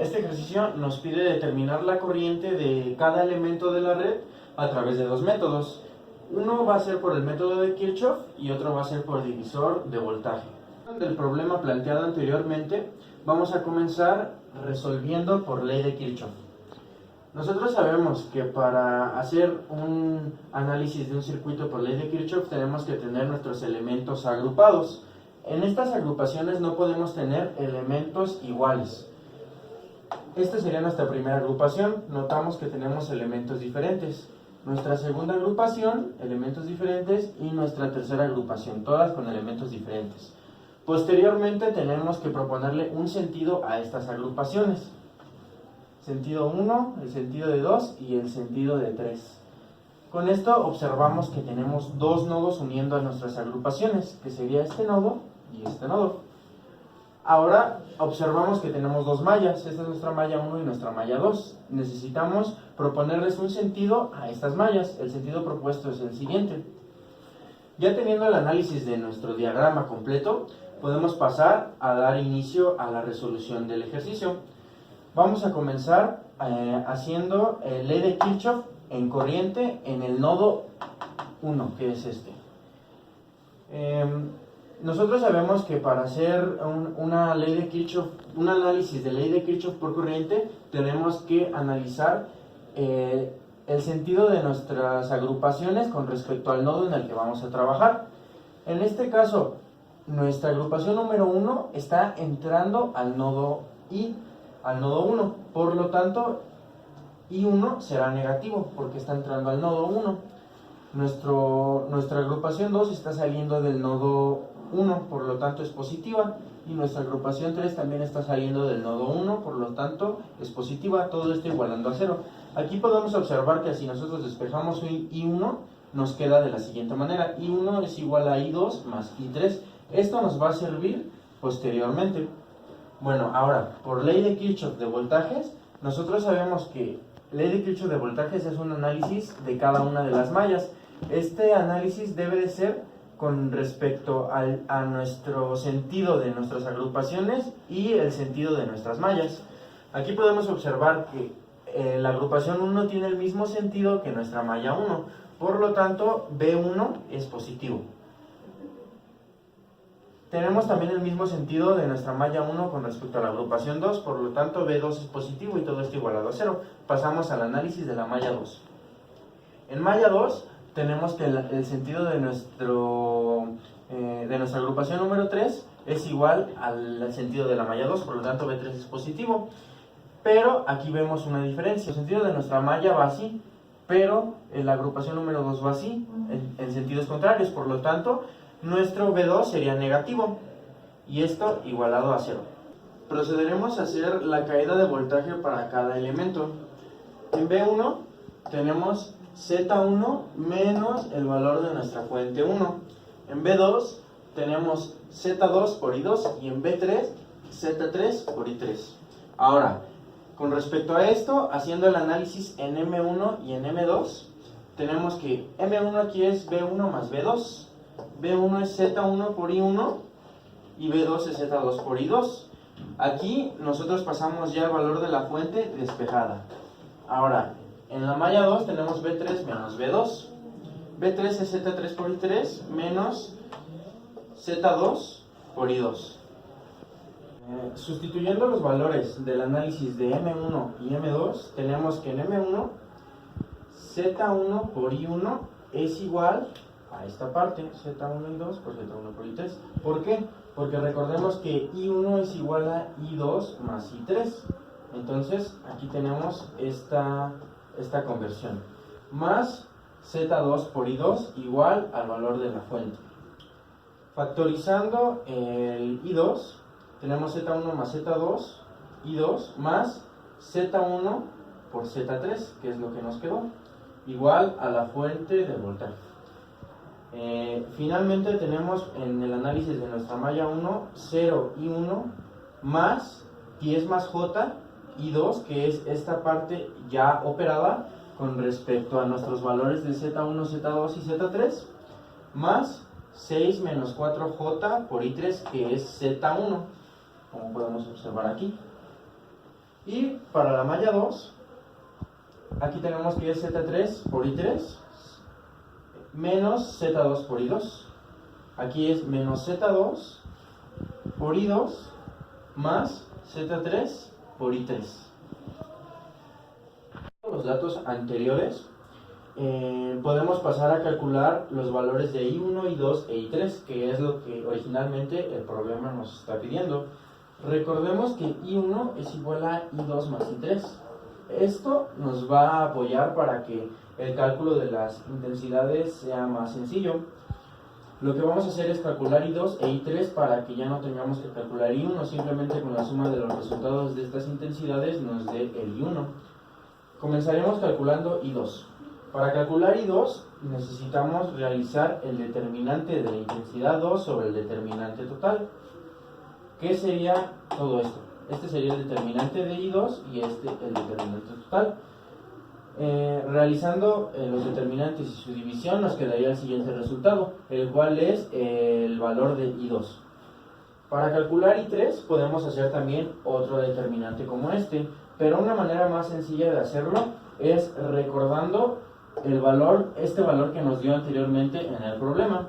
Este ejercicio nos pide determinar la corriente de cada elemento de la red a través de dos métodos. Uno va a ser por el método de Kirchhoff y otro va a ser por divisor de voltaje. Del problema planteado anteriormente, vamos a comenzar resolviendo por ley de Kirchhoff. Nosotros sabemos que para hacer un análisis de un circuito por ley de Kirchhoff tenemos que tener nuestros elementos agrupados. En estas agrupaciones no podemos tener elementos iguales. Esta sería nuestra primera agrupación. Notamos que tenemos elementos diferentes. Nuestra segunda agrupación, elementos diferentes, y nuestra tercera agrupación, todas con elementos diferentes. Posteriormente tenemos que proponerle un sentido a estas agrupaciones. Sentido 1, el sentido de 2 y el sentido de 3. Con esto observamos que tenemos dos nodos uniendo a nuestras agrupaciones, que sería este nodo y este nodo. Ahora observamos que tenemos dos mallas, esta es nuestra malla 1 y nuestra malla 2. Necesitamos proponerles un sentido a estas mallas. El sentido propuesto es el siguiente. Ya teniendo el análisis de nuestro diagrama completo, podemos pasar a dar inicio a la resolución del ejercicio. Vamos a comenzar haciendo ley de Kirchhoff en corriente en el nodo 1, que es este. Nosotros sabemos que para hacer una ley de Kirchhoff, un análisis de ley de Kirchhoff por corriente, tenemos que analizar el sentido de nuestras agrupaciones con respecto al nodo en el que vamos a trabajar. En este caso, nuestra agrupación número 1 está entrando al nodo I, al nodo 1. Por lo tanto, I1 será negativo porque está entrando al nodo 1. Nuestra agrupación 2 está saliendo del nodo 1, por lo tanto es positiva. Y nuestra agrupación 3 también está saliendo del nodo 1, por lo tanto es positiva. Todo esto igualando a 0. Aquí podemos observar que si nosotros despejamos I1, nos queda de la siguiente manera. I1 es igual a I2 más I3. Esto nos va a servir posteriormente. Bueno, ahora, por ley de Kirchhoff de voltajes, nosotros sabemos que ley de Kirchhoff de voltajes es un análisis de cada una de las mallas. Este análisis debe de ser con respecto a nuestro sentido de nuestras agrupaciones y el sentido de nuestras mallas. Aquí podemos observar que la agrupación 1 tiene el mismo sentido que nuestra malla 1, por lo tanto B1 es positivo. Tenemos también el mismo sentido de nuestra malla 1 con respecto a la agrupación 2, por lo tanto B2 es positivo y todo esto igualado a 0. Pasamos al análisis de la malla 2. En malla 2 tenemos que el sentido de nuestra agrupación número 3 es igual al sentido de la malla 2, por lo tanto B3 es positivo. Pero aquí vemos una diferencia. El sentido de nuestra malla va así, pero la agrupación número 2 va así, en sentidos contrarios, por lo tanto nuestro B2 sería negativo y esto igualado a 0. Procederemos a hacer la caída de voltaje para cada elemento. En B1 tenemos Z1 menos el valor de nuestra fuente 1. En B2 tenemos Z2 por I2 y en B3 Z3 por I3. Ahora, con respecto a esto, haciendo el análisis en M1 y en M2, tenemos que M1 aquí es B1 más B2. B1 es Z1 por I1 y B2 es Z2 por I2. Aquí nosotros pasamos ya el valor de la fuente despejada. Ahora, en la malla 2 tenemos B3 menos B2. B3 es Z3 por I3 menos Z2 por I2. Sustituyendo los valores del análisis de M1 y M2, tenemos que en M1 Z1 por I1 es igual a esta parte, Z1 y 2 por Z1 por I3. ¿Por qué? Porque recordemos que I1 es igual a I2 más I3. Entonces, aquí tenemos esta conversión. Más Z2 por I2 igual al valor de la fuente. Factorizando el I2, tenemos Z1 más Z2, I2 más Z1 por Z3, que es lo que nos quedó, igual a la fuente de voltaje. Finalmente tenemos en el análisis de nuestra malla 1, 0 y 1 más 10 más J y 2, que es esta parte ya operada con respecto a nuestros valores de Z1, Z2 y Z3, más 6 menos 4J por I3, que es Z1, como podemos observar aquí. Y para la malla 2, aquí tenemos que es Z3 por I3 menos Z2 por I2. Aquí es menos Z2 por I2 más Z3 por I3. Los datos anteriores, podemos pasar a calcular los valores de I1, I2 e I3, que es lo que originalmente el problema nos está pidiendo. Recordemos que I1 es igual a I2 más I3. Esto nos va a apoyar para que el cálculo de las intensidades sea más sencillo. Lo que vamos a hacer es calcular I2 e I3 para que ya no tengamos que calcular I1, simplemente con la suma de los resultados de estas intensidades nos dé el I1. Comenzaremos calculando I2. Para calcular I2 necesitamos realizar el determinante de la intensidad 2 sobre el determinante total. ¿Qué sería todo esto? Este sería el determinante de I2 y este el determinante total. Realizando los determinantes y su división nos quedaría el siguiente resultado, el cual es el valor de I2. Para calcular I3 podemos hacer también otro determinante como este, pero una manera más sencilla de hacerlo es recordando este valor que nos dio anteriormente en el problema,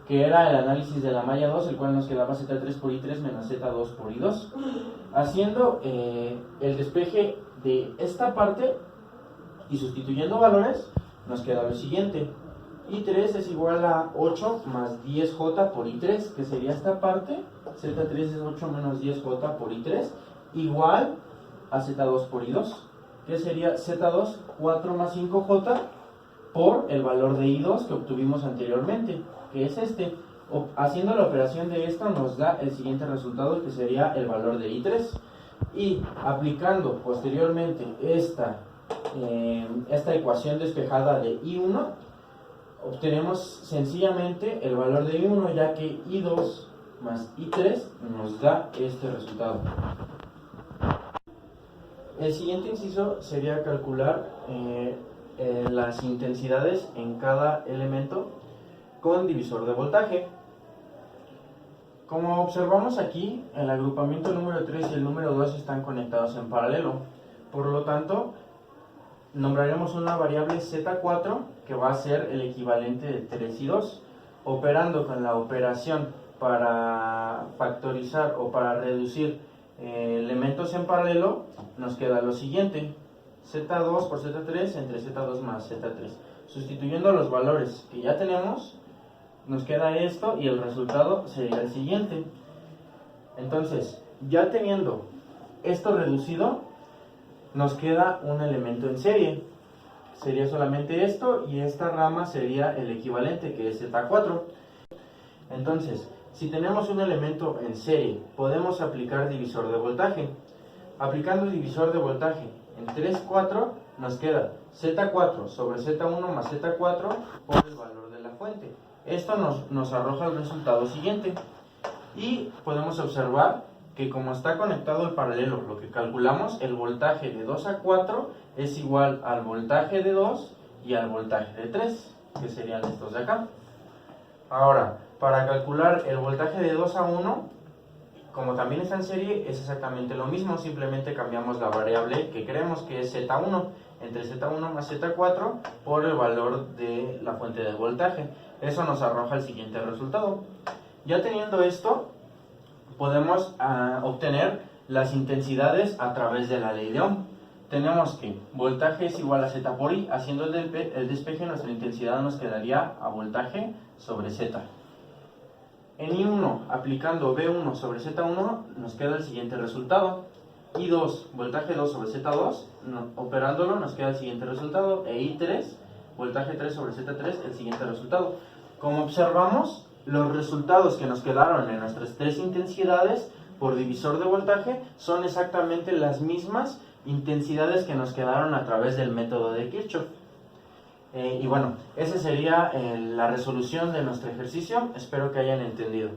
que era el análisis de la malla 2, el cual nos quedaba Z3 por I3 menos Z2 por I2. Haciendo el despeje de esta parte y sustituyendo valores, nos queda lo siguiente. I3 es igual a 8 más 10J por I3, que sería esta parte. Z3 es 8 menos 10J por I3, igual a Z2 por I2, que sería Z2, 4 más 5J por el valor de I2 que obtuvimos anteriormente, que es este. Haciendo la operación de esto nos da el siguiente resultado, que sería el valor de I3. Y aplicando posteriormente esta ecuación despejada de I1, obtenemos sencillamente el valor de I1, ya que I2 más I3 nos da este resultado. El siguiente inciso sería calcular las intensidades en cada elemento con divisor de voltaje. Como observamos aquí, el agrupamiento número 3 y el número 2 están conectados en paralelo. Por lo tanto, nombraremos una variable Z4 que va a ser el equivalente de 3 y 2. Operando con la operación para factorizar o para reducir elementos en paralelo, nos queda lo siguiente: Z2 por Z3 entre Z2 más Z3. Sustituyendo los valores que ya tenemos, nos queda esto y el resultado sería el siguiente. Entonces, ya teniendo esto reducido, nos queda un elemento en serie. Sería solamente esto y esta rama sería el equivalente, que es Z4. Entonces, si tenemos un elemento en serie, podemos aplicar divisor de voltaje. Aplicando divisor de voltaje en 3, 4, nos queda Z4 sobre Z1 más Z4 por el valor de la fuente. Esto nos arroja el resultado siguiente. Y podemos observar que como está conectado el paralelo, lo que calculamos, el voltaje de 2 a 4 es igual al voltaje de 2 y al voltaje de 3, que serían estos de acá. Ahora, para calcular el voltaje de 2 a 1, como también está en serie, es exactamente lo mismo, simplemente cambiamos la variable que queremos, que es Z1, entre Z1 más Z4 por el valor de la fuente de voltaje. Eso nos arroja el siguiente resultado. Ya teniendo esto, podemos obtener las intensidades a través de la ley de Ohm. Tenemos que voltaje es igual a Z por I. Haciendo el despeje, nuestra intensidad nos quedaría a voltaje sobre Z. En I1, aplicando V1 sobre Z1, nos queda el siguiente resultado. I2, voltaje 2 sobre Z2, operándolo nos queda el siguiente resultado. E I3, voltaje 3 sobre Z3, el siguiente resultado. Como observamos, los resultados que nos quedaron en nuestras tres intensidades por divisor de voltaje son exactamente las mismas intensidades que nos quedaron a través del método de Kirchhoff. Y bueno, esa sería la resolución de nuestro ejercicio. Espero que hayan entendido.